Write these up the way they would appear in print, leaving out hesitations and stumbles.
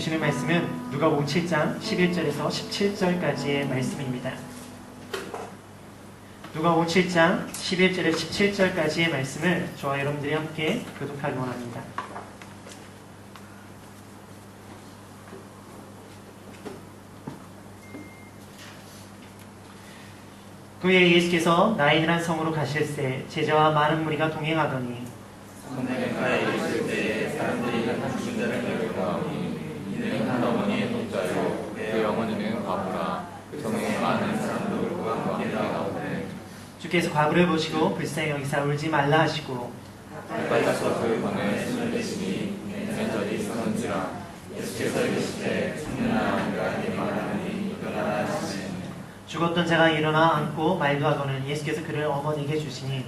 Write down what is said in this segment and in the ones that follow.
주시는 말씀은 누가복음 7장 11절에서 17절까지의 말씀입니다. 누가복음 7장 11절에서 17절까지의 말씀을 저와 여러분들이 함께 교독하기 원합니다. 그의 예수께서 나인이란 성으로 가실새 제자와 많은 무리가 동행하더니 성내가에 있을 때에 사람들이 한 죽은 자를 배우나오니 이는 한 어머니의 독자요 그 어머니는 과부라 그 성에 많은 사람들과 함께 나오되 주께서 과부를 보시고 불쌍히 여기사 울지 말라 하시고 빨라서 그 방에 손을 대시니 맨절이 서는지라 예수께서 이르시되 청년아 내가 말하니 일어나라 하시니 죽었던 자가 일어나 앉고 말도 하거늘 예수께서 그를 어머니에게 주시니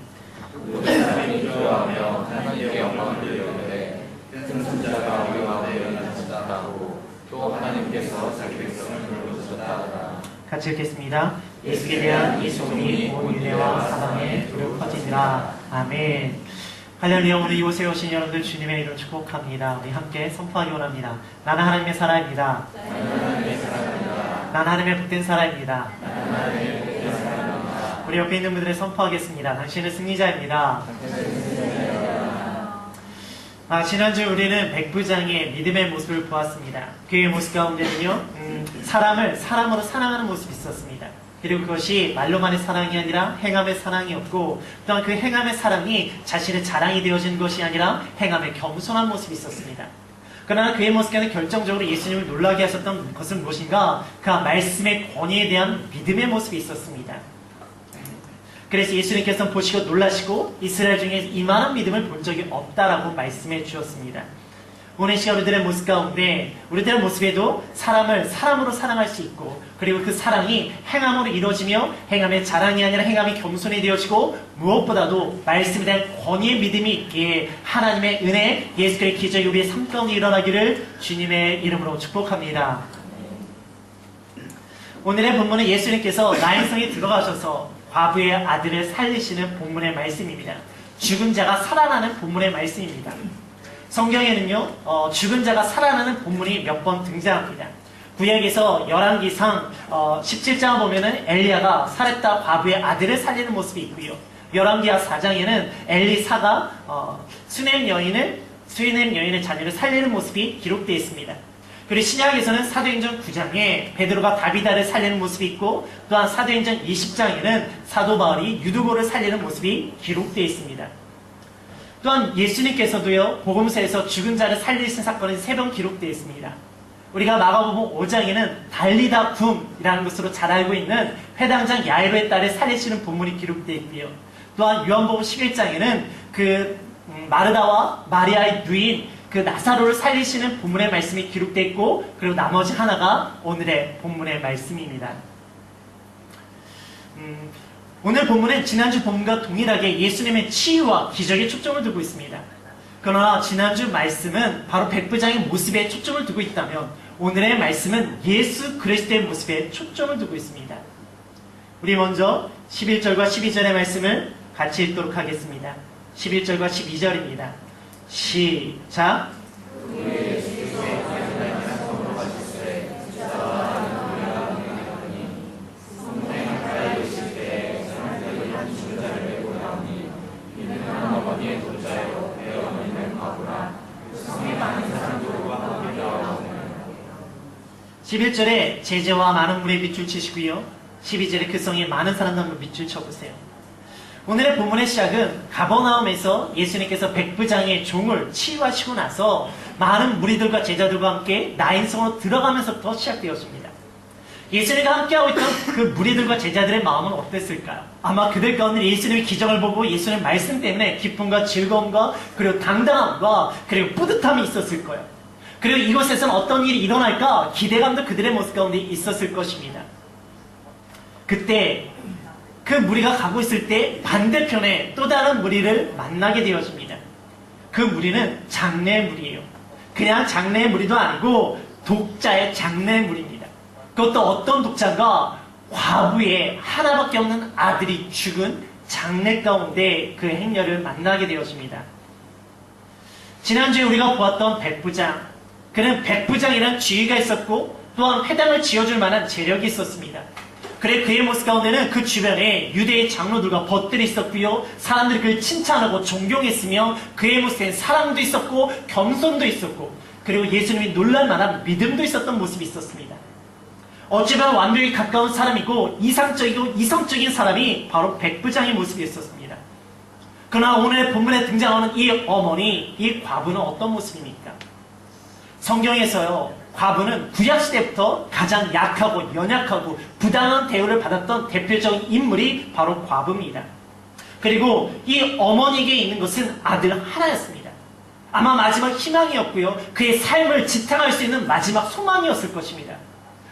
모든 사람이 기도하며 하나님께 영광을 돌리되 승천자가 우리 가운데 일어나셨다고 또 하나님께서 자기 백성을 불러주셨다. 같이 읽겠습니다. 예수에 대한 이 소문이 온 유대와 사방에 두루 퍼지니라. 아멘. 할렐루야. 오늘 이곳에 오신 여러분들 주님의 이름 축복합니다. 우리 함께 선포하기 원합니다. 나는 하나님의 사람입니다. 나는 하나님의 복된 사람입니다. 우리 옆에 있는 분들의 선포하겠습니다. 당신은 승리자입니다. 지난주 우리는 백부장의 믿음의 모습을 보았습니다. 그의 모습 가운데는요, 사람을 사람으로 사랑하는 모습이 있었습니다. 그리고 그것이 말로만의 사랑이 아니라 행함의 사랑이었고, 또한 그 행함의 사랑이 자신의 자랑이 되어진 것이 아니라 행함의 겸손한 모습이 있었습니다. 그러나 그의 모습에는 결정적으로 예수님을 놀라게 하셨던 것은 무엇인가? 그 말씀의 권위에 대한 믿음의 모습이 있었습니다. 그래서 예수님께서는 보시고 놀라시고 이스라엘 중에 이만한 믿음을 본 적이 없다라고 말씀해 주셨습니다. 오늘 시간 우리들의 모습 가운데 우리들의 모습에도 사람을 사람으로 사랑할 수 있고, 그리고 그 사랑이 행함으로 이루어지며 행함의 자랑이 아니라 행함이 겸손이 되어지고, 무엇보다도 말씀에 대한 권위의 믿음이 있기에 하나님의 은혜, 예수의 기적이 우리의 삶 가운데 일어나기를 주님의 이름으로 축복합니다. 오늘의 본문은 예수님께서 나인성에 들어가셔서 과부의 아들을 살리시는 본문의 말씀입니다. 죽은 자가 살아나는 본문의 말씀입니다. 성경에는요, 죽은 자가 살아나는 본문이 몇 번 등장합니다. 구약에서 열왕기상 17장을 보면은 엘리야가 사렙다 과부의 아들을 살리는 모습이 있고요. 열왕기하 4장에는 엘리사가 수넴 여인의 자녀를 살리는 모습이 기록되어 있습니다. 그리고 신약에서는 사도행전 9장에 베드로가 다비다를 살리는 모습이 있고, 또한 사도행전 20장에는 사도 바울이 유두고를 살리는 모습이 기록되어 있습니다. 또한 예수님께서도요, 복음서에서 죽은 자를 살리신 사건이 3번 기록되어 있습니다. 우리가 마가복음 5장에는 달리다 붐이라는 것으로 잘 알고 있는 회당장 야이로의 딸을 살리시는 본문이 기록되어 있고요. 또한 요한복음 11장에는 그 마르다와 마리아의 누인 그 나사로를 살리시는 본문의 말씀이 기록되어 있고, 그리고 나머지 하나가 오늘의 본문의 말씀입니다. 오늘 본문은 지난주 본문과 동일하게 예수님의 치유와 기적에 초점을 두고 있습니다. 그러나 지난주 말씀은 바로 백부장의 모습에 초점을 두고 있다면, 오늘의 말씀은 예수 그리스도의 모습에 초점을 두고 있습니다. 우리 먼저 11절과 12절의 말씀을 같이 읽도록 하겠습니다. 11절과 12절입니다. 시작. (11) 절에 제자와 많은 물에 밑줄 치시고요, 12절에 그 성에 많은 사람들과 밑줄 쳐보세요. 오늘의 본문의 시작은 가버나움에서 예수님께서 백부장의 종을 치유하시고 나서 많은 무리들과 제자들과 함께 나인성으로 들어가면서부터 시작되었습니다. 예수님과 함께하고 있던 그 무리들과 제자들의 마음은 어땠을까요? 아마 그들 가운데 예수님의 기적을 보고 예수님의 말씀 때문에 기쁨과 즐거움과 그리고 당당함과 그리고 뿌듯함이 있었을 거예요. 그리고 이곳에서는 어떤 일이 일어날까 기대감도 그들의 모습 가운데 있었을 것입니다. 그때 그 무리가 가고 있을 때 반대편에 또 다른 무리를 만나게 되어집니다. 그 무리는 장래의 무리예요. 그냥 장래의 무리도 아니고 독자의 장래의 무리입니다. 그것도 어떤 독자가 과부의 하나밖에 없는 아들이 죽은 장래 가운데 그 행렬을 만나게 되어집니다. 지난주에 우리가 보았던 백부장, 그는 백부장이라는 지위가 있었고 또한 회당을 지어줄 만한 재력이 있었습니다. 그래 그의 모습 가운데는 그 주변에 유대의 장로들과 벗들이 있었고요. 사람들이 그를 칭찬하고 존경했으며 그의 모습엔 사랑도 있었고 겸손도 있었고 그리고 예수님이 놀랄만한 믿음도 있었던 모습이 있었습니다. 어찌보면 완벽에 가까운 사람이고 이상적이고 이성적인 사람이 바로 백부장의 모습이었습니다. 그러나 오늘 본문에 등장하는 이 어머니, 이 과부는 어떤 모습입니까? 성경에서요, 과부는 구약시대부터 가장 약하고 연약하고 부당한 대우를 받았던 대표적인 인물이 바로 과부입니다. 그리고 이 어머니에게 있는 것은 아들 하나였습니다. 아마 마지막 희망이었고요. 그의 삶을 지탱할 수 있는 마지막 소망이었을 것입니다.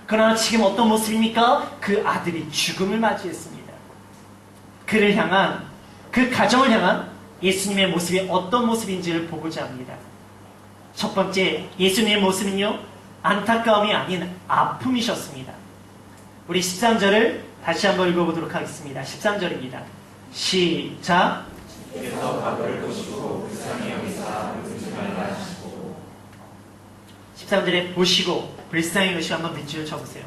그러나 지금 어떤 모습입니까? 그 아들이 죽음을 맞이했습니다. 그를 향한, 그 가정을 향한 예수님의 모습이 어떤 모습인지를 보고자 합니다. 첫 번째, 예수님의 모습은요, 안타까움이 아닌 아픔이셨습니다. 우리 13절을 다시 한번 읽어보도록 하겠습니다. 13절입니다. 시작. 주께서 과부를 보시고 불쌍히 여기사 울지 말라 하시고 13절에 보시고 불쌍히 여기시고 한번 밑줄을 쳐보세요.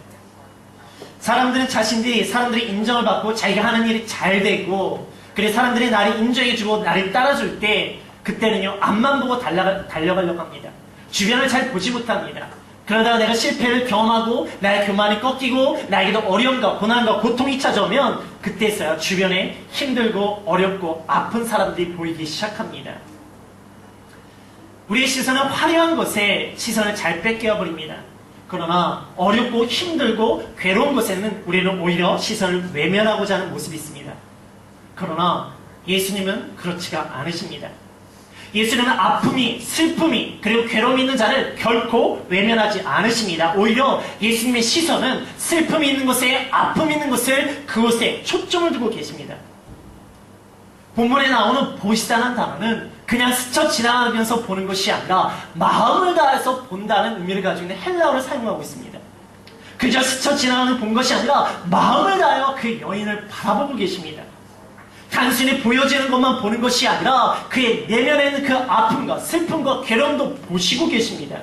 사람들은 사람들이 인정을 받고 자기가 하는 일이 잘 되고 그래 사람들이 나를 인정해주고 나를 따라줄 때 그때는요 앞만 보고 달려가려고 합니다. 주변을 잘 보지 못합니다. 그러다가 내가 실패를 경험하고 나의 교만이 꺾이고 나에게도 어려움과 고난과 고통이 찾아오면 그때서야 주변에 힘들고 어렵고 아픈 사람들이 보이기 시작합니다. 우리의 시선은 화려한 것에 시선을 잘 뺏겨버립니다. 그러나 어렵고 힘들고 괴로운 것에는 우리는 오히려 시선을 외면하고자 하는 모습이 있습니다. 그러나 예수님은 그렇지가 않으십니다. 예수님은 아픔이, 슬픔이, 그리고 괴로움이 있는 자를 결코 외면하지 않으십니다. 오히려 예수님의 시선은 슬픔이 있는 곳에, 아픔이 있는 곳을 그곳에 초점을 두고 계십니다. 본문에 나오는 보시다는 단어는 그냥 스쳐 지나가면서 보는 것이 아니라 마음을 다해서 본다는 의미를 가지고 있는 헬라어를 사용하고 있습니다. 그저 스쳐 지나가는 본 것이 아니라 마음을 다하여 그 여인을 바라보고 계십니다. 단순히 보여지는 것만 보는 것이 아니라 그의 내면에 있는 그 아픔과 슬픔과 괴로움도 보시고 계십니다.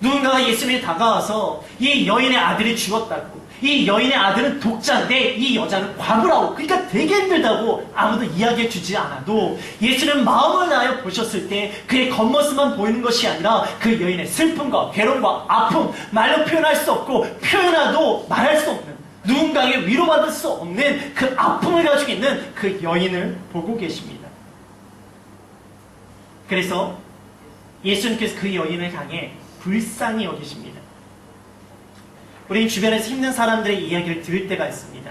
누군가가 예수님에 다가와서 이 여인의 아들이 죽었다고, 이 여인의 아들은 독자인데 이 여자는 과부라고, 그러니까 되게 힘들다고 아무도 이야기해 주지 않아도 예수는 마음을 다하여 보셨을 때 그의 겉모습만 보이는 것이 아니라 그 여인의 슬픔과 괴로움과 아픔, 말로 표현할 수 없고 표현해도 말할 수 없는, 누군가에게 위로받을 수 없는 그 아픔을 가지고 있는 그 여인을 보고 계십니다. 그래서 예수님께서 그 여인을 향해 불쌍히 여기십니다. 우리는 주변에서 힘든 사람들의 이야기를 들을 때가 있습니다.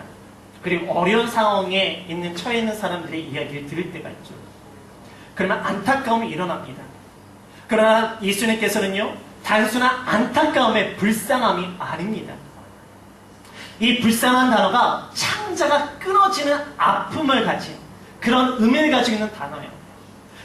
그리고 어려운 상황에 처해 있는 사람들의 이야기를 들을 때가 있죠. 그러면 안타까움이 일어납니다. 그러나 예수님께서는요, 단순한 안타까움의 불쌍함이 아닙니다. 이 불쌍한 단어가 창자가 끊어지는 아픔을 가진 그런 의미를 가지고 있는 단어예요.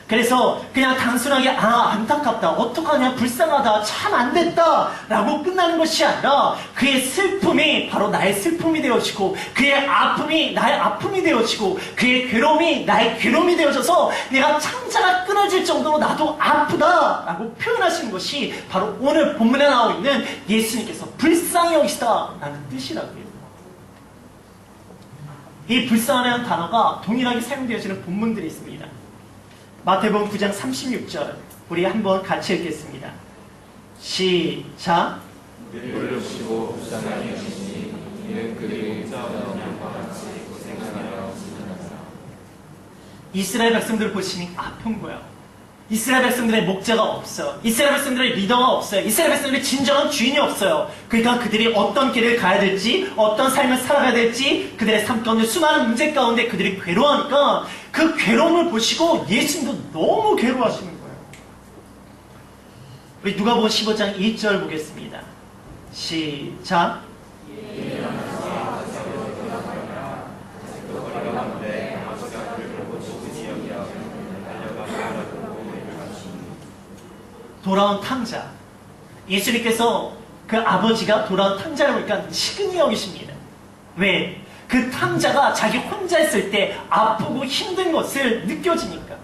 그래서 그냥 단순하게 안타깝다, 어떡하냐, 불쌍하다, 참 안됐다 라고 끝나는 것이 아니라 그의 슬픔이 바로 나의 슬픔이 되어지고 그의 아픔이 나의 아픔이 되어지고 그의 괴로움이 나의 괴로움이 되어져서 내가 창자가 끊어질 정도로 나도 아프다 라고 표현하시는 것이 바로 오늘 본문에 나오고 있는 예수님께서 불쌍히 여기시다 라는 뜻이라고요. 이 불쌍하다는 단어가 동일하게 사용되어지는 본문들이 있습니다. 마태복음 9장 36절 우리 한번 같이 읽겠습니다. 시작. 그를 보시고 불쌍히 여기시니 이는 그들이 싸우는 양과 같이 고생하여 지나가사. 이스라엘 백성들을 보시니 아픈 거예요. 이스라엘 백성들의 목자가 없어요. 이스라엘 백성들의 리더가 없어요. 이스라엘 백성들의 진정한 주인이 없어요. 그러니까 그들이 어떤 길을 가야 될지, 어떤 삶을 살아가야 될지, 그들의 삶 가운데 수많은 문제 가운데 그들이 괴로워하니까 그 괴로움을 보시고 예수님도 너무 괴로워하시는 거예요. 우리 누가복음 15장 1절 보겠습니다. 시작. 돌아온 탕자. 예수님께서 그 아버지가 돌아온 탕자를 보니까 치근히 여기십니다. 왜? 그 탕자가 자기 혼자 있을 때 아프고 힘든 것을 느껴지니까.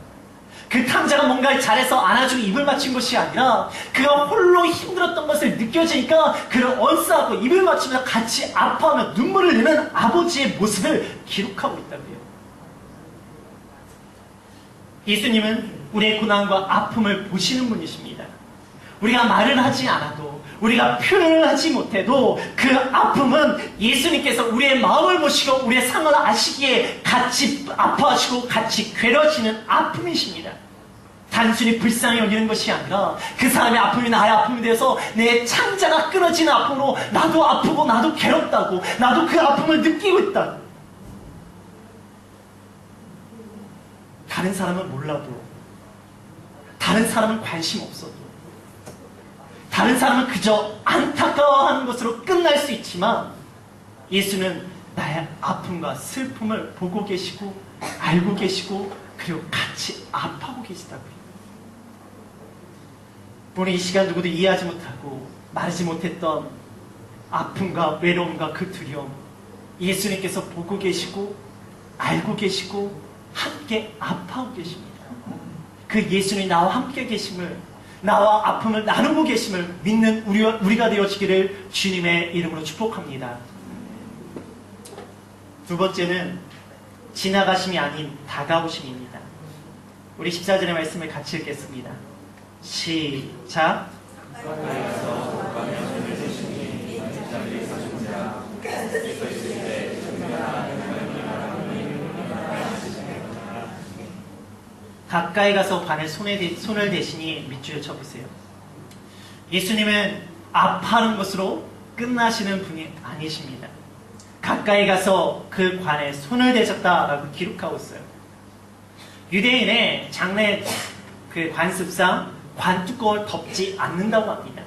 그 탕자가 뭔가 잘해서 안아주고 입을 맞춘 것이 아니라 그가 홀로 힘들었던 것을 느껴지니까 그를 언싸고 입을 맞추면서 같이 아파하며 눈물을 내는 아버지의 모습을 기록하고 있다고요. 예수님은 우리의 고난과 아픔을 보시는 분이십니다. 우리가 말을 하지 않아도, 우리가 표현을 하지 못해도 그 아픔은 예수님께서 우리의 마음을 보시고 우리의 상을 아시기에 같이 아파하시고 같이 괴로워지는 아픔이십니다. 단순히 불쌍히 여기는 것이 아니라 그 사람의 아픔이 나의 아픔이 되어서 내 창자가 끊어지는 아픔으로 나도 아프고 나도 괴롭다고, 나도 그 아픔을 느끼고 있다. 다른 사람은 몰라도, 다른 사람은 관심 없어도, 다른 사람은 그저 안타까워하는 것으로 끝날 수 있지만 예수는 나의 아픔과 슬픔을 보고 계시고 알고 계시고 그리고 같이 아파하고 계시다고요. 오늘 이 시간 누구도 이해하지 못하고 말하지 못했던 아픔과 외로움과 그 두려움, 예수님께서 보고 계시고 알고 계시고 함께 아파하고 계십니다. 그 예수님이 나와 함께 계심을, 나와 아픔을 나누고 계심을 믿는 우리가 되어지기를 주님의 이름으로 축복합니다. 두 번째는 지나가심이 아닌 다가오심입니다. 우리 14절의 말씀을 같이 읽겠습니다. 시작. 가까이 가서 관에 손을 대시니 밑줄을 쳐보세요. 예수님은 아파하는 것으로 끝나시는 분이 아니십니다. 가까이 가서 그 관에 손을 대셨다라고 기록하고 있어요. 유대인의 장례 그 관습상 관뚜껑을 덮지 않는다고 합니다.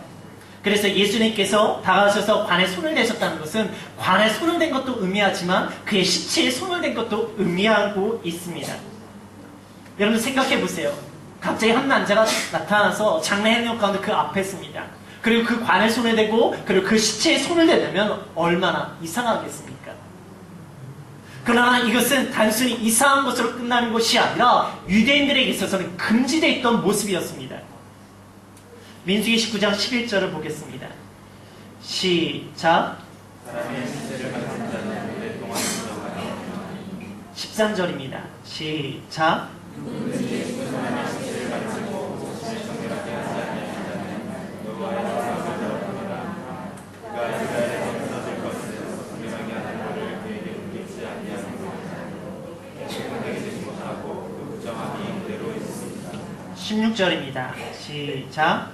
그래서 예수님께서 다가가셔서 관에 손을 대셨다는 것은 관에 손을 댄 것도 의미하지만 그의 시체에 손을 댄 것도 의미하고 있습니다. 여러분 생각해 보세요. 갑자기 한 남자가 나타나서 장례 행렬 가운데 그 앞에 씁니다. 그리고 그 관에 손을 대고 그리고 그 시체에 손을 대면 얼마나 이상하겠습니까? 그러나 이것은 단순히 이상한 것으로 끝나는 것이 아니라 유대인들에게 있어서는 금지되어 있던 모습이었습니다. 민수기 19장 11절을 보겠습니다. 시작. 13절입니다. 시작. (16절입니다) 시작.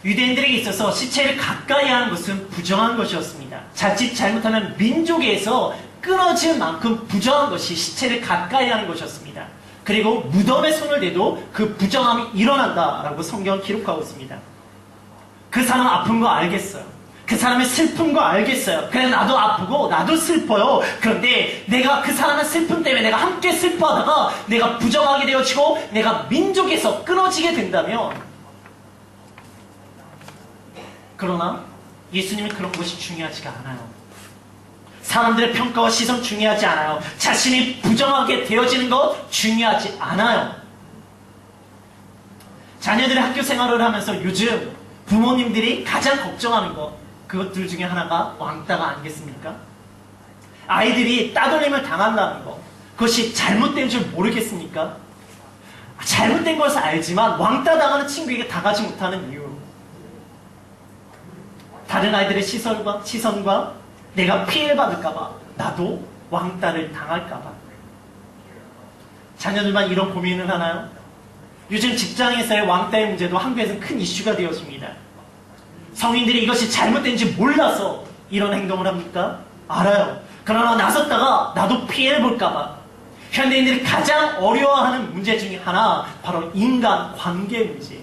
유대인들에게 있어서 시체를 가까이 하는 것은 부정한 것이었습니다. 자칫 잘못하면 민족에서 끊어질 만큼 부정한 것이 시체를 가까이 하는 것이었습니다. 그리고 무덤에 손을 대도 그 부정함이 일어난다라고 성경은 기록하고 있습니다. 그 사람 아픈 거 알겠어요. 그 사람의 슬픈 거 알겠어요. 그래 나도 아프고 나도 슬퍼요. 그런데 내가 그 사람의 슬픔 때문에 내가 함께 슬퍼하다가 내가 부정하게 되어지고 내가 민족에서 끊어지게 된다면, 그러나 예수님은 그런 것이 중요하지가 않아요. 사람들의 평가와 시선 중요하지 않아요. 자신이 부정하게 되어지는 것 중요하지 않아요. 자녀들의 학교 생활을 하면서 요즘 부모님들이 가장 걱정하는 것, 그것들 중에 하나가 왕따가 아니겠습니까? 아이들이 따돌림을 당한다는 것, 그것이 잘못된 줄 모르겠습니까? 잘못된 것을 알지만 왕따 당하는 친구에게 다가지 못하는 이유, 다른 아이들의 시선과 내가 피해를 받을까봐, 나도 왕따를 당할까봐. 자녀들만 이런 고민을 하나요? 요즘 직장에서의 왕따의 문제도 한국에서는 큰 이슈가 되었습니다. 성인들이 이것이 잘못된지 몰라서 이런 행동을 합니까? 알아요. 그러나 나섰다가 나도 피해를 볼까봐. 현대인들이 가장 어려워하는 문제 중에 하나, 바로 인간관계 문제.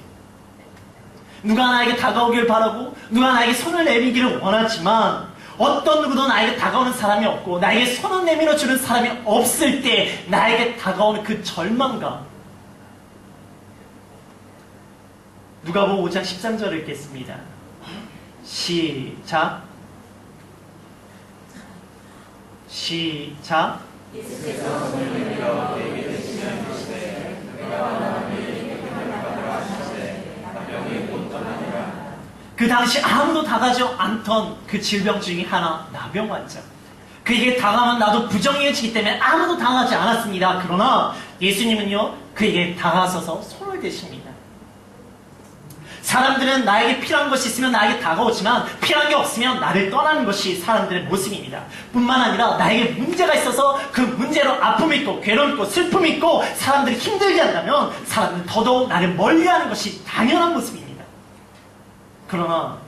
누가 나에게 다가오길 바라고 누가 나에게 손을 내밀기를 원하지만 어떤 누구도 나에게 다가오는 사람이 없고 나에게 손을 내밀어 주는 사람이 없을 때 나에게 다가오는 그 절망감. 누가복음 5장 13절을 읽겠습니다. 시작. 시작. 예수께서 손을 내밀어 내게 대시면 이르시되 내가 원하노니 그를 받으라 하시되 나병이 곧 떠나니라. 그 당시 아무도 다가지 않던 그 질병 중에 하나, 나병 환자. 그에게 다가면 나도 부정이어지기 때문에 아무도 당하지 않았습니다. 그러나 예수님은요, 그에게 다가서서 손을 대십니다. 사람들은 나에게 필요한 것이 있으면 나에게 다가오지만 필요한 게 없으면 나를 떠나는 것이 사람들의 모습입니다. 뿐만 아니라 나에게 문제가 있어서 그 문제로 아픔이 있고 괴로움 있고 슬픔이 있고 사람들이 힘들게 한다면 사람들은 더더욱 나를 멀리하는 것이 당연한 모습입니다. 그러나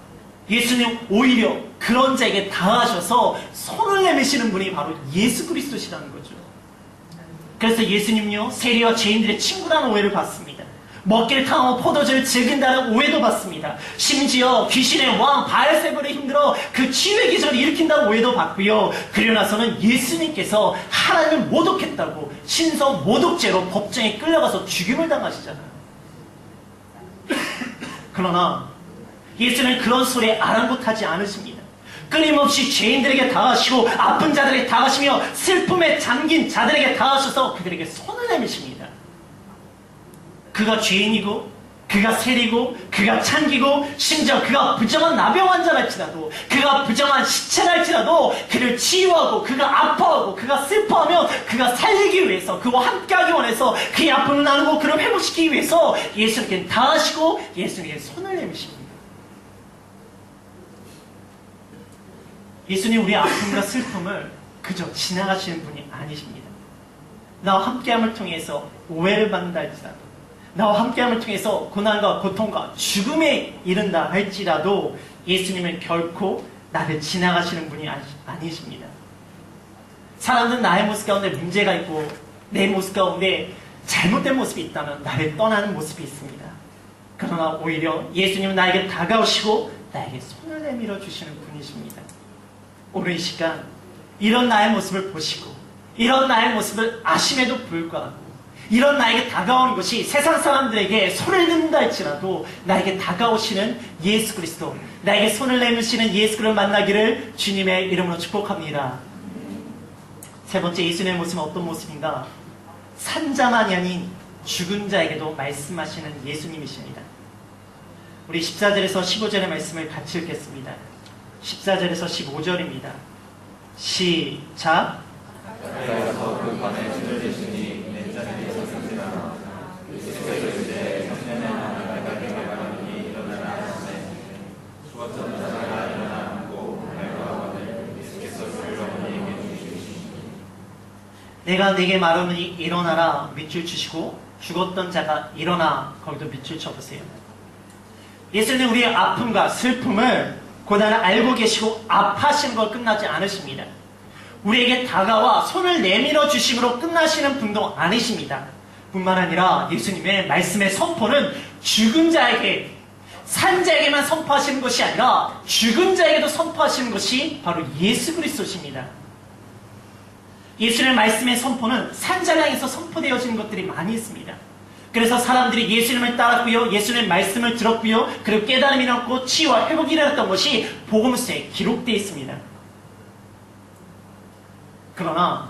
예수님 오히려 그런 자에게 다가가셔서 손을 내미시는 분이 바로 예수 그리스도시라는 거죠. 그래서 예수님요, 세리와 죄인들의 친구라는 오해를 받습니다. 먹기를 탕하고 포도주를 즐긴다는 오해도 받습니다. 심지어 귀신의 왕 바알세불에 힘들어 그 치유의 기적을 일으킨다는 오해도 받고요. 그리고 나서는 예수님께서 하나님을 모독했다고 신성 모독죄로 법정에 끌려가서 죽임을 당하시잖아요. 그러나 예수는 그런 소리에 아랑곳하지 않으십니다. 끊임없이 죄인들에게 다가가시고 아픈 자들에게 다가가시며 슬픔에 잠긴 자들에게 다가가셔서 그들에게 손을 내미십니다. 그가 죄인이고 그가 세리고 그가 창기고 심지어 그가 부정한 나병 환자랄지라도 그가 부정한 시체랄지라도 그를 치유하고 그가 아파하고 그가 슬퍼하며 그가 살리기 위해서 그와 함께하기 원해서 그의 아픔을 나누고 그를 회복시키기 위해서 예수님께 다가가시고 예수님께 손을 내미십니다. 예수님 우리의 아픔과 슬픔을 그저 지나가시는 분이 아니십니다. 나와 함께함을 통해서 오해를 받는다 할지라도 나와 함께함을 통해서 고난과 고통과 죽음에 이른다 할지라도 예수님은 결코 나를 지나가시는 분이 아니십니다. 사람들은 나의 모습 가운데 문제가 있고 내 모습 가운데 잘못된 모습이 있다면 나를 떠나는 모습이 있습니다. 그러나 오히려 예수님은 나에게 다가오시고 나에게 손을 내밀어 주시는 분이십니다. 오늘 이 시간 이런 나의 모습을 보시고 이런 나의 모습을 아심에도 불구하고 이런 나에게 다가오는 것이 세상 사람들에게 손을 든다 할지라도 나에게 다가오시는 예수 그리스도, 나에게 손을 내미시는 예수 그리스도를 만나기를 주님의 이름으로 축복합니다. 세 번째, 예수님의 모습은 어떤 모습인가? 산자만이 아닌 죽은 자에게도 말씀하시는 예수님이십니다. 우리 14절에서 15절의 말씀을 같이 읽겠습니다. 14절에서 15절입니다. 시작. 가까이서 그 관에 주를 대시니 내 자리에서 서지라. 예수께서 이르시되 청년의 마음을 밝게 말하니 일어나라 하시되 죽었던 자가 일어나 앉고 발과하거늘 예수께서 그를 어머니에게 주시니 내가 네게 말하노니 일어나라 밑줄 치시고 죽었던 자가 일어나 거기도 밑줄 쳐보세요. 예수님은 우리의 아픔과 슬픔을 고난을 알고 계시고 아파하시는 걸 끝나지 않으십니다. 우리에게 다가와 손을 내밀어 주심으로 끝나시는 분도 아니십니다. 뿐만 아니라 예수님의 말씀의 선포는 죽은 자에게, 산 자에게만 선포하시는 것이 아니라 죽은 자에게도 선포하시는 것이 바로 예수 그리스도십니다. 예수님의 말씀의 선포는 산 자를 향해서 선포되어지는 것들이 많이 있습니다. 그래서 사람들이 예수님을 따랐고요, 예수님의 말씀을 들었고요, 그리고 깨달음이 났고 치유와 회복이 일어났던 것이 복음서에 기록되어 있습니다. 그러나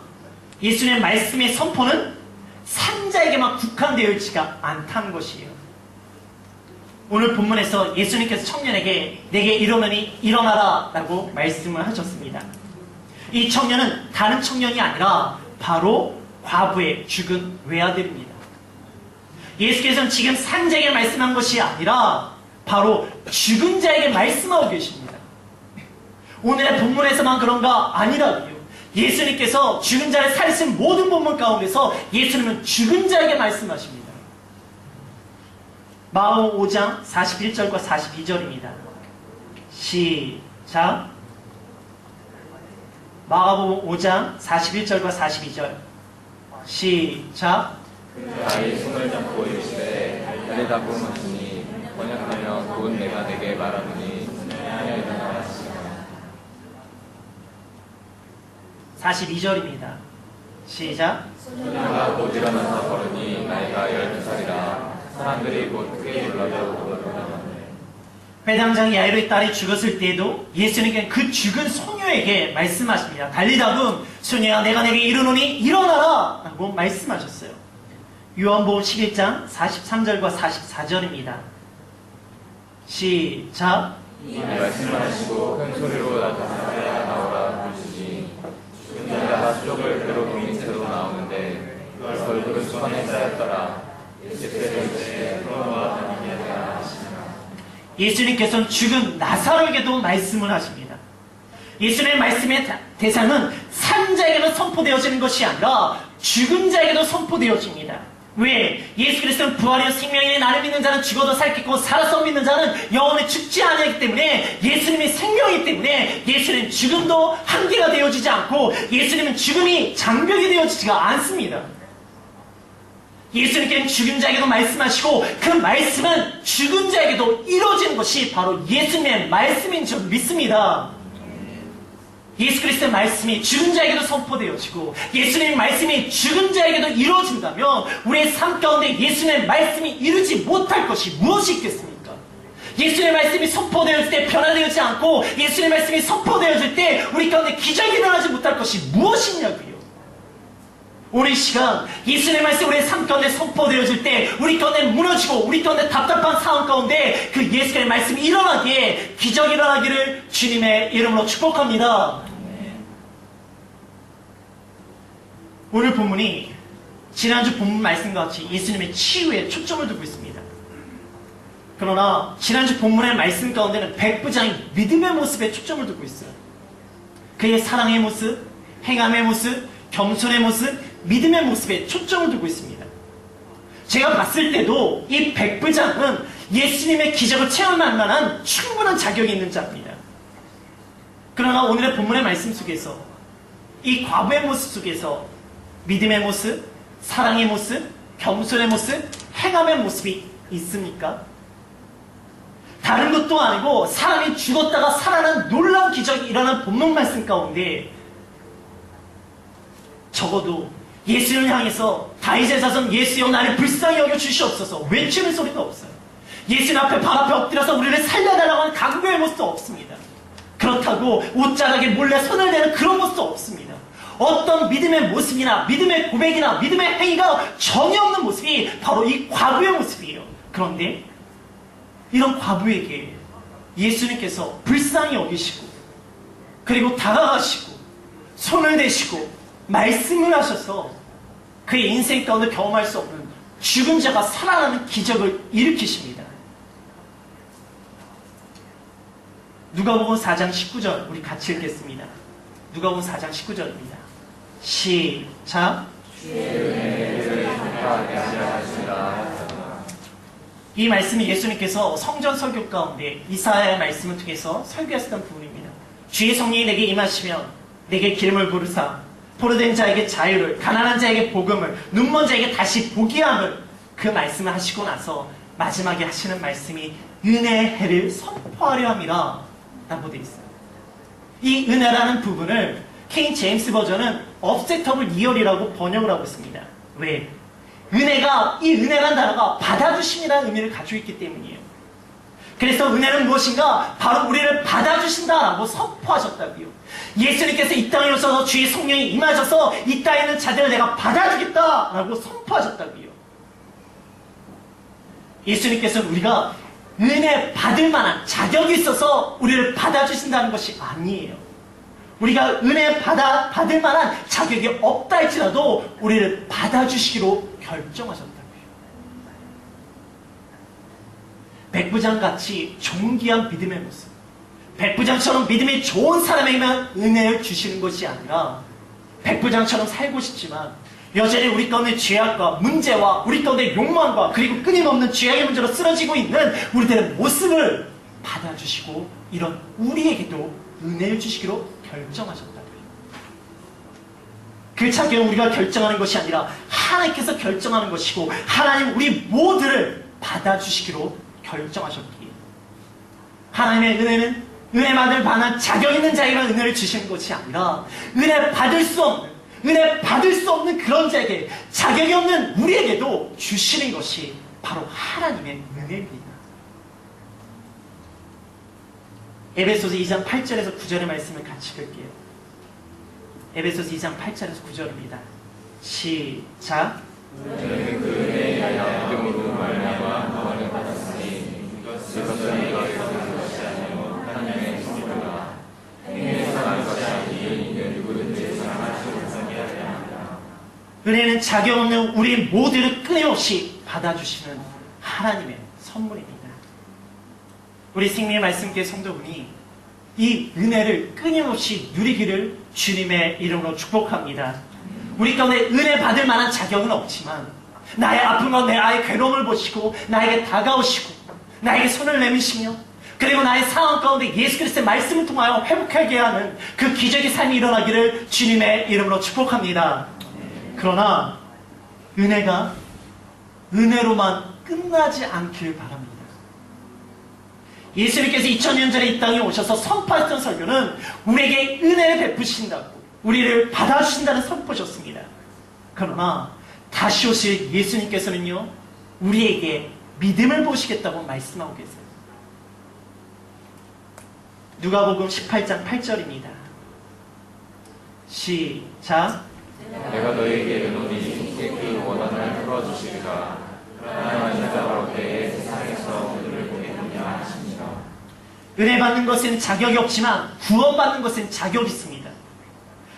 예수님의 말씀의 선포는 산자에게만 국한되어 있지가 않다는 것이에요. 오늘 본문에서 예수님께서 청년에게 내게 이르노니 일어나라 라고 말씀을 하셨습니다. 이 청년은 다른 청년이 아니라 바로 과부의 죽은 외아들입니다. 예수께서는 지금 산자에게 말씀한 것이 아니라 바로 죽은 자에게 말씀하고 계십니다. 오늘의 본문에서만 그런가? 아니라고요. 예수님께서 죽은 자를 살리신 모든 본문 가운데서 예수님은 죽은 자에게 말씀하십니다. 마가복음 5장 41절과 42절입니다. 시작. 마가복음 5장 41절과 42절. 시작. 아이 손을 잡고 이르시되 내다보 하시니 번역하면 곧 내가 내게 말하노니 일어나라 하시니라. 42절입니다. 시작. 내가 곧 일어나서 걸으니 나이가 12살이라 사람들이 곧 크게 놀라고 그러더라. 회당장 야이로의 딸이 죽었을 때에도 예수님께는 그 죽은 소녀에게 말씀하십니다. 달리다금 소녀야 내가 내게 이르노니 일어나라 라고 말씀하셨어요. 요한복음 11장 43절과 44절입니다. 시작. 이 말씀을 하시고 큰 소리로 나타나야 나오라 부르시니 죽은 자가 수족을 배로 동인 채로 나오는데 그 얼굴은 수건에 쌓였더라. 예수께서 그런과 다니게 하라 하시니라. 예수님께서는 죽은 나사로에게도 말씀을 하십니다. 예수님의 말씀의 대상은 산 자에게만 선포되어지는 것이 아니라 죽은 자에게도 선포되어집니다. 왜? 예수 그리스도는 부활이요 생명이니 나를 믿는 자는 죽어도 살겠고 살아서 믿는 자는 영원히 죽지 아니하기 때문에 예수님이 생명이기 때문에 예수님은 죽음도 한계가 되어지지 않고 예수님은 죽음이 장벽이 되어지지가 않습니다. 예수님께는 죽은 자에게도 말씀하시고 그 말씀은 죽은 자에게도 이루어지는 것이 바로 예수님의 말씀인 줄 믿습니다. 예수 그리스도의 말씀이 죽은 자에게도 선포되어지고 예수님의 말씀이 죽은 자에게도 이루어진다면 우리의 삶 가운데 예수님의 말씀이 이루지 못할 것이 무엇이 있겠습니까? 예수님의 말씀이 선포되어질 때 변화되지 않고 예수님의 말씀이 선포되어질 때 우리 가운데 기적이 일어나지 못할 것이 무엇이냐고요. 오늘 이 시간 예수님의 말씀이 우리의 삶 가운데 선포되어질 때 우리 가운데 무너지고 우리 가운데 답답한 상황 가운데 그 예수님의 말씀이 일어나기에 기적이 일어나기를 주님의 이름으로 축복합니다. 오늘 본문이 지난주 본문 말씀과 같이 예수님의 치유에 초점을 두고 있습니다. 그러나 지난주 본문의 말씀 가운데는 백부장이 믿음의 모습에 초점을 두고 있어요. 그의 사랑의 모습, 행함의 모습, 겸손의 모습, 믿음의 모습에 초점을 두고 있습니다. 제가 봤을 때도 이 백부장은 예수님의 기적을 체험할 만한 충분한 자격이 있는 자입니다. 그러나 오늘의 본문의 말씀 속에서 이 과부의 모습 속에서 믿음의 모습, 사랑의 모습, 겸손의 모습, 행함의 모습이 있습니까? 다른 것도 아니고 사람이 죽었다가 살아난 놀라운 기적이 일어난 본문 말씀 가운데 적어도 예수를 향해서 다윗의 자손 예수여 나를 불쌍히 여겨 주시옵소서 외치는 소리도 없어요. 예수님 앞에 발 앞에 엎드려서 우리를 살려달라고 하는 간구의 모습도 없습니다. 그렇다고 옷자락에 몰래 손을 대는 그런 모습도 없습니다. 어떤 믿음의 모습이나 믿음의 고백이나 믿음의 행위가 전혀 없는 모습이 바로 이 과부의 모습이에요. 그런데 이런 과부에게 예수님께서 불쌍히 여기시고 그리고 다가가시고 손을 대시고 말씀을 하셔서 그의 인생 가운데 경험할 수 없는 죽은 자가 살아나는 기적을 일으키십니다. 누가복음 4장 19절 우리 같이 읽겠습니다. 누가복음 4장 19절입니다. 시작. 이 말씀이 예수님께서 성전 설교 가운데 이사야의 말씀을 통해서 설교하셨던 부분입니다. 주의 성령이 내게 임하시면 내게 기름을 부르사 포로된 자에게 자유를 가난한 자에게 복음을 눈먼 자에게 다시 보게 함을 그 말씀을 하시고 나서 마지막에 하시는 말씀이 은혜의 해를 선포하려 함이라 라고 되어 있어요. 이 은혜라는 부분을 킹 제임스 버전은 obsectable year이라고 번역을 하고 있습니다. 왜? 은혜가 이 은혜라는 단어가 받아주심이라는 의미를 가지고 있기 때문이에요. 그래서 은혜는 무엇인가? 바로 우리를 받아주신다라고 선포하셨다고요. 예수님께서 이 땅에 오셔서 주의 성령이 임하셔서 이 땅에 있는 자들을 내가 받아주겠다라고 선포하셨다고요. 예수님께서는 우리가 은혜 받을 만한 자격이 있어서 우리를 받아주신다는 것이 아니에요. 우리가 은혜 받을 만한 자격이 없다 할지라도 우리를 받아주시기로 결정하셨다고요. 백부장같이 존귀한 믿음의 모습, 백부장처럼 믿음이 좋은 사람에게만 은혜를 주시는 것이 아니라 백부장처럼 살고 싶지만 여전히 우리 가운데 죄악과 문제와 우리 가운데 욕망과 그리고 끊임없는 죄악의 문제로 쓰러지고 있는 우리들의 모습을 받아주시고 이런 우리에게도 은혜를 주시기로 결정하셨다고요. 그 자격은 우리가 결정하는 것이 아니라 하나님께서 결정하는 것이고 하나님 우리 모두를 받아주시기로 결정하셨기에 하나님의 은혜는 은혜 받을 만한 자격 있는 자에게만 은혜를 주시는 것이 아니라 은혜 받을 수 없는 그런 자에게 자격이 없는 우리에게도 주시는 것이 바로 하나님의 은혜입니다. 에베소서 2장 8절에서 9절의 말씀을 같이 읽을게요. 에베소서 2장 8절에서 9절입니다. 시작. 너희는 그 은혜의 믿음으로 말미암아 구원을 받았으니 이것은 너희가 하는 것이 아니요 하나님의 선물이라. 행위에서 나는 것이 아니니 누구든지 사랑하지 못하게 하려 합니다. 은혜는 자격 없는 우리 모두를 끊임없이 받아주시는 하나님의 선물입니다. 우리 생명의 말씀교회 성도분이 이 은혜를 끊임없이 누리기를 주님의 이름으로 축복합니다. 우리 가운데 은혜 받을 만한 자격은 없지만 나의 아픔과 나의 괴로움을 보시고 나에게 다가오시고 나에게 손을 내미시며 그리고 나의 상황 가운데 예수 그리스도의 말씀을 통하여 회복하게 하는 그 기적의 삶이 일어나기를 주님의 이름으로 축복합니다. 그러나 은혜가 은혜로만 끝나지 않길 바랍니다. 예수님께서 2000년 전에 이 땅에 오셔서 선포하셨던 설교는 우리에게 은혜를 베푸신다고 우리를 받아주신다는 선포셨습니다. 그러나 다시 오실 예수님께서는요 우리에게 믿음을 보시겠다고 말씀하고 계세요. 누가복음 18장 8절입니다. 시작. 내가 너희에게 이르노니 그 원한을 풀어주시리라. 하나님 자로 때에 세상에서 그들을 보내느냐 하십니다. 은혜 받는 것은 자격이 없지만 구원받는 것은 자격이 있습니다.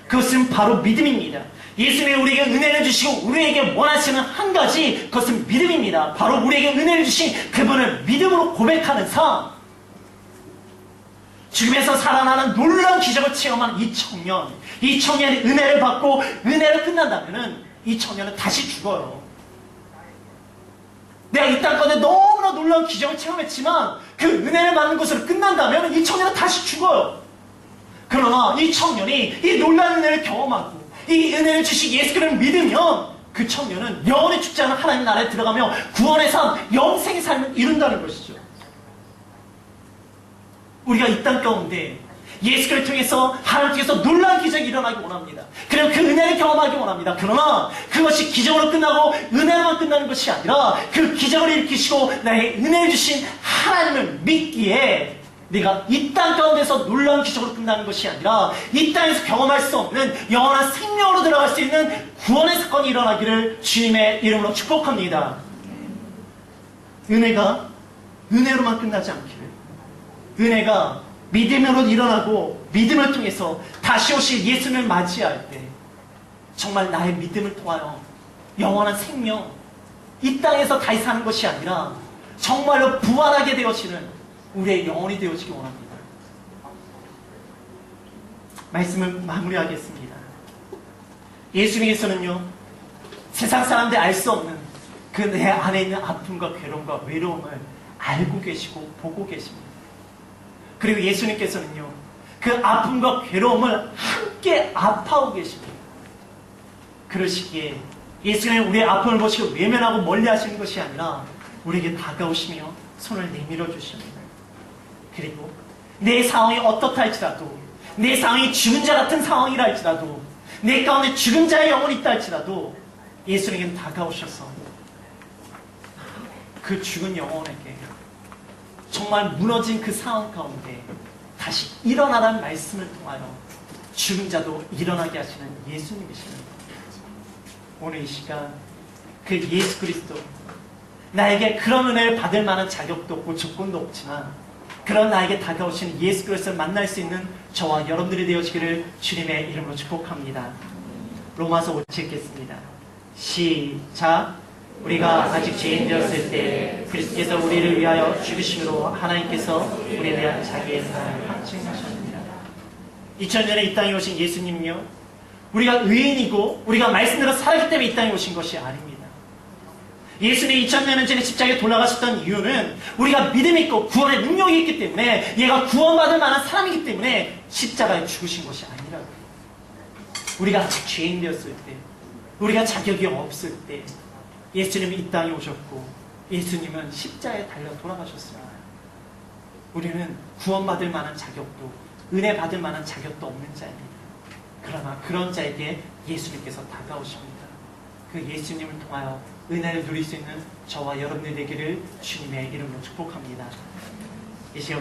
그것은 바로 믿음입니다. 예수님이 우리에게 은혜를 주시고 우리에게 원하시는 한 가지 그것은 믿음입니다. 바로 우리에게 은혜를 주신 그분을 믿음으로 고백하는 삶. 죽음에서 살아나는 놀라운 기적을 체험한 이 청년이 은혜를 받고 은혜를 끝난다면 이 청년은 다시 죽어요. 내가 이 땅 가운데 너무나 놀라운 기적을 체험했지만 그 은혜를 받는 것으로 끝난다면 이 청년은 다시 죽어요. 그러나 이 청년이 이 놀라운 은혜를 경험하고 이 은혜를 주신 예수 그리스도를 믿으면 그 청년은 영원히 죽지 않은 하나님 나라에 들어가며 구원의 삶, 영생의 삶을 이룬다는 것이죠. 우리가 이 땅 가운데 예수 그리스도를 통해서 하나님께서 놀라운 기적이 일어나기 원합니다. 그리고 그 은혜를 경험하기 원합니다. 그러나 그것이 기적으로 끝나고 은혜로만 끝나는 것이 아니라 그 기적을 일으키시고 나의 은혜를 주신 하나님을 믿기에 내가 이 땅 가운데서 놀라운 기적으로 끝나는 것이 아니라 이 땅에서 경험할 수 없는 영원한 생명으로 들어갈 수 있는 구원의 사건이 일어나기를 주님의 이름으로 축복합니다. 은혜가 은혜로만 끝나지 않기를, 은혜가 믿음으로 일어나고 믿음을 통해서 다시 오실 예수님을 맞이할 때 정말 나의 믿음을 통하여 영원한 생명, 이 땅에서 다시 사는 것이 아니라 정말로 부활하게 되어지는 우리의 영혼이 되어지기 원합니다. 말씀을 마무리하겠습니다. 예수님께서는요 세상 사람들이 알 수 없는 그 내 안에 있는 아픔과 괴로움과 외로움을 알고 계시고 보고 계십니다. 그리고 예수님께서는요 그 아픔과 괴로움을 함께 아파하고 계십니다. 그러시기에 예수님은 우리의 아픔을 보시고 외면하고 멀리 하시는 것이 아니라 우리에게 다가오시며 손을 내밀어 주십니다. 그리고 내 상황이 어떻다 할지라도, 내 상황이 죽은 자 같은 상황이라 할지라도, 내 가운데 죽은 자의 영혼이 있다 할지라도 예수님께는 다가오셔서 그 죽은 영혼에게 정말 무너진 그 상황 가운데 다시 일어나라는 말씀을 통하여 죽은 자도 일어나게 하시는 예수님이십니다. 오늘 이 시간 그 예수 그리스도, 나에게 그런 은혜를 받을 만한 자격도 없고 조건도 없지만 그런 나에게 다가오시는 예수 그리스도를 만날 수 있는 저와 여러분들이 되어지기를 주님의 이름으로 축복합니다. 로마서 5절 읽겠습니다. 시작. 우리가 아직 죄인 되었을 때 그리스도께서 우리를 위하여 죽으심으로 하나님께서 우리에 대한 자기의 사랑을 확증하셨습니다. 2000년에 이 땅에 오신 예수님은요 우리가 의인이고 우리가 말씀대로 살았기 때문에 이 땅에 오신 것이 아닙니다. 예수님이 2000년 전에 십자가에 돌아가셨던 이유는 우리가 믿음이 있고 구원의 능력이 있기 때문에 얘가 구원받을 만한 사람이기 때문에 십자가에 죽으신 것이 아니라고요. 우리가 아직 죄인 되었을 때, 우리가 자격이 없을 때 예수님이 이 땅에 오셨고 예수님은 십자가에 달려 돌아가셨습니다. 우리는 구원받을 만한 자격도 은혜 받을 만한 자격도 없는 자입니다. 그러나 그런 자에게 예수님께서 다가오십니다. 그 예수님을 통하여 은혜를 누릴 수 있는 저와 여러분들 되기를 주님의 이름으로 축복합니다. 이 시간